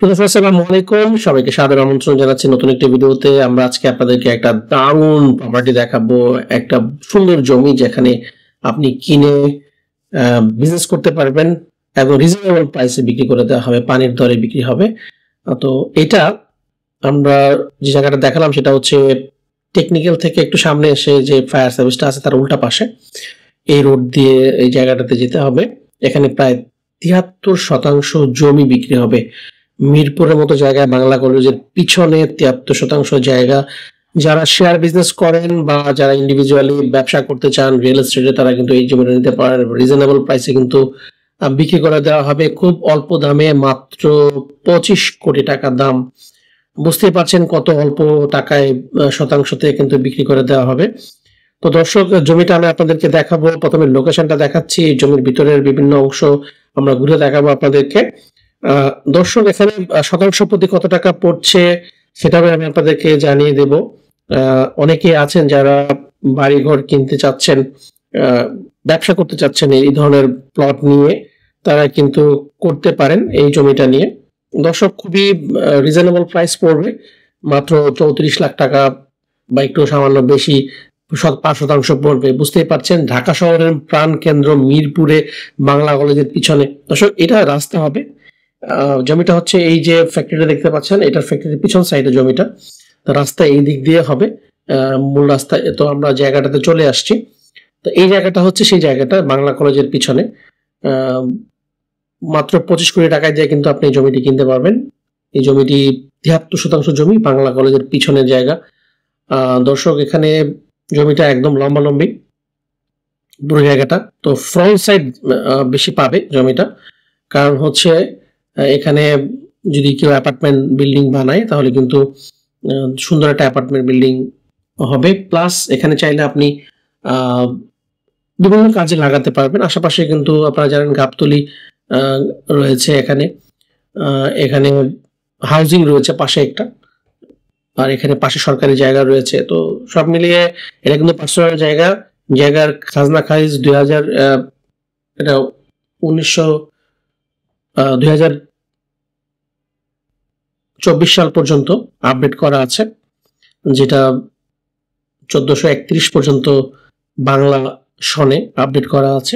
আসসালামু আলাইকুম। সবাইকে সাদর আমন্ত্রণ জানাচ্ছি নতুন একটি ভিডিওতে। আমরা আজকে আপনাদেরকে একটা দারুণ প্রপার্টি দেখাবো। একটা সুন্দর জমি যেখানে আপনি কিনে বিজনেস করতে পারবেন এবং রিজনেবল প্রাইসে বিক্রি করে দেওয়া হবে। পানির দরে বিক্রি হবে। তো এটা আমরা যে জায়গাটা দেখালাম সেটা হচ্ছে টেকনিক্যাল থেকে একটু সামনে এসে যে ফায়ার সার্ভিসটা আছে তার উল্টা পাশে। এই রোড দিয়ে এই জায়গাটাতে যেতে হবে। এখানে প্রায় ৭৩% জমি বিক্রি হবে। মিরপুরের মতো জায়গায় বাংলা কলেজের পিছনে ৭৩% জায়গা। যারা শেয়ার বিজনেস করেন বা যারা ইন্ডিভিজুয়ালি ব্যবসা করতে চান রিয়েল এস্টেটে তারা কিন্তু এই জমিটা নিতে পারেন। রিজনেবল প্রাইসে কিন্তু বিক্রি করে দেওয়া হবে। খুব অল্প দামে মাত্র ২৫ কোটি টাকা দাম। বুঝতেই পারছেন কত অল্প টাকায় শতাংশতে কিন্তু বিক্রি করে দেওয়া হবে। তো দর্শক জমিটা আমি আপনাদেরকে দেখাবো। প্রথমে লোকেশনটা দেখাচ্ছি। জমির ভিতরের বিভিন্ন অংশ আমরা ঘুরে দেখাবো আপনাদেরকে। দর্শক এখানে শতাংশ প্রতি কত টাকা পড়ছে সেটাও আমি আপনাদেরকে জানিয়ে দেব। অনেকে আছেন যারা বাড়িঘর কিনতে চাচ্ছেন, ব্যবসা করতে চাচ্ছেন এই ধরনের প্লট নিয়ে, তারা কিন্তু করতে পারেন এই জমিটা নিয়ে। দর্শক খুবই রিজনেবল প্রাইস পড়বে, মাত্র ৩৪ লাখ টাকা বা একটু সামান্য বেশি ৫% পড়বে। বুঝতেই পারছেন ঢাকা শহরের প্রাণ কেন্দ্র মিরপুরে বাংলা কলেজের পিছনে। দর্শক এটা রাস্তা হবে। জমিটা হচ্ছে এই যে ফ্যাক্টরিটা দেখতে পাচ্ছেন, এটার ফ্যাক্টরির পিছন সাইডে জমিটা। রাস্তা এই দিক দিয়ে হবে, মূল রাস্তায়। তো আমরা জায়গাটাতে চলে আসছি। তো এই জায়গাটা হচ্ছে সেই জায়গাটা বাংলা কলেজের পিছনে। মাত্র ২৫ কোটি টাকায় দিয়ে কিন্তু আপনি এই জমিটি কিনতে পারবেন। এই জমিটি ৭৩% জমি, বাংলা কলেজের পিছনের জায়গা। দর্শক এখানে জমিটা একদম লম্বালম্বি পুরো জায়গাটা। তো ফ্রন্ট সাইড বেশি পাবে জমিটা, কারণ হচ্ছে এখানে যদি কেউ অ্যাপার্টমেন্ট বিল্ডিং বানায় তাহলে কিন্তু সুন্দর একটা অ্যাপার্টমেন্ট বিল্ডিং হবে। প্লাস এখানে চাইলে আপনি বিভিন্ন কাজে লাগাতে পারবেন। আশেপাশে কিন্তু আপনারা জানেন গাবতলী রয়েছে এখানে। এখানে হাউজিং রয়েছে পাশে একটা, আর এখানে পাশে সরকারি জায়গা রয়েছে। তো সব মিলিয়ে এটা কিন্তু পার্সোনাল জায়গা। জায়গার খাজনা খারিজ ২০২৪ সাল পর্যন্ত আপডেট করা আছে, যেটা ১৪৩১ পর্যন্ত বাংলা সনে আপডেট করা আছে।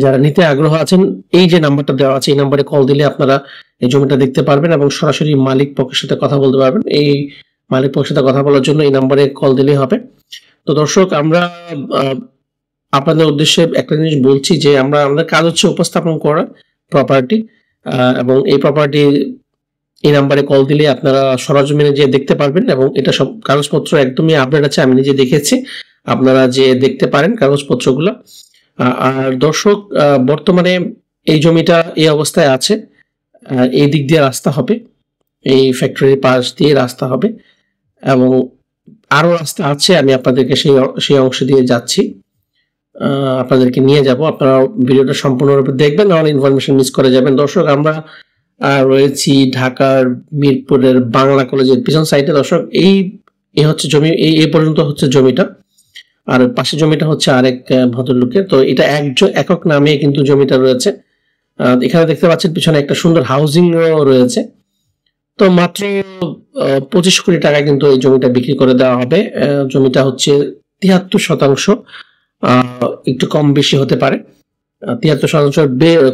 যারা নিতে আগ্রহ আছেন এই যে নাম্বারটা দেওয়া আছে এই নাম্বারে কল দিলে আপনারা এই জমিটা দেখতে পারবেন এবং সরাসরি মালিক পক্ষের সাথে কথা বলতে পারবেন। এই মালিক পক্ষের সাথে কথা বলার জন্য এই নাম্বারে কল দিলেই হবে। তো দর্শক আমরা আপনাদের উদ্দেশ্যে একটা জিনিস বলছি যে আমাদের কাজ হচ্ছে উপস্থাপন করা প্রপার্টি, এবং এই প্রপার্টি এই নাম্বারে কল দিলে আপনারা সরজমিনে যে দেখতে পারবেন এবং এটা সব কাগজপত্র একদমই আপডেট আছে। আমি নিজে দেখেছি, আপনারা যে দেখতে পারেন কাগজপত্রগুলো। আর দর্শক বর্তমানে এই জমিটা এই অবস্থায় আছে। এই দিক দিয়ে রাস্তা হবে, এই ফ্যাক্টরির পাশ দিয়ে রাস্তা হবে এবং আরো রাস্তা আছে। আমি আপনাদেরকে সেই অংশ দিয়ে যাচ্ছি, আপনাদেরকে নিয়ে যাব। আপনারা ভিডিওটা সম্পূর্ণরূপে দেখবেন, নাহলে ইনফরমেশন মিস করে যাবেন। দর্শক আমরা রয়েছি ঢাকার মিরপুরের বাংলা কলেজের পিছন সাইডে। দর্শক এই হচ্ছে জমি, এই পর্যন্ত হচ্ছে জমিটা, আর পাশে জমিটা হচ্ছে আরেক ভদ্রলোকের। তো এটা একক নামে কিন্তু জমিটা রয়েছে। এখানে দেখতে পাচ্ছেন পিছনে একটা সুন্দর হাউজিং রয়েছে। তো মাত্র ২৫ কোটি টাকায় কিন্তু এই জমিটা বিক্রি করে দেওয়া হবে। জমিটা হচ্ছে ৭৩%, একটু কম বেশি হতে পারে। ৭৩%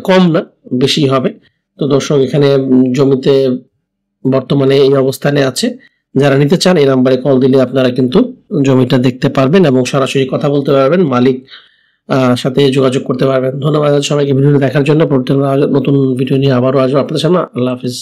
কম না, বেশি হবে। তো দর্শক এখানে জমিতে বর্তমানে এই অবস্থানে আছে। যারা নিতে চান এই নাম্বারে কল দিলে আপনারা কিন্তু জমিটা দেখতে পারবেন এবং সরাসরি কথা বলতে পারবেন, মালিক সাথে যোগাযোগ করতে পারবেন। ধন্যবাদ সবাইকে ভিডিওটি দেখার জন্য। নতুন ভিডিও নিয়ে আবারও আসবো আপনাদের সামনে। আল্লাহ হাফিজ।